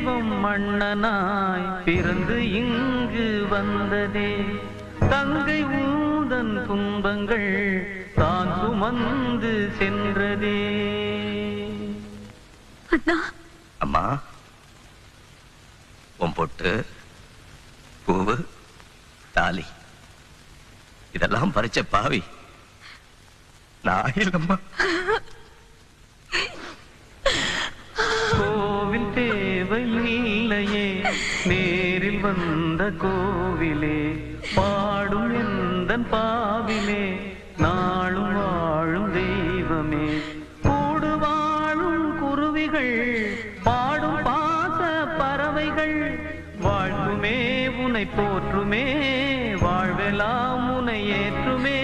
தெய்வம் மன்னனாய் பிறந்து இங்கு வந்ததே தங்கை ஊதன் துன்பங்கள் தான் சுமந்து சென்றதே. அம்மா உன் பொட்டு பூவு தாலி இதெல்லாம் பறிச்ச பாவி நான் இல்லம்மா. கோவில் தேவையில்லையே நேரில் வந்த கோவிலே பாடும் எந்தன் பாவிலே நாளும் வாழும் தெய்வமே. கூடு வாழும் குருவிகள் பாடும் பாச பறவைகள் வாழ்வுமே உனை போற்றுமே வாழ்வெல்லாம் உனை ஏற்றுமே.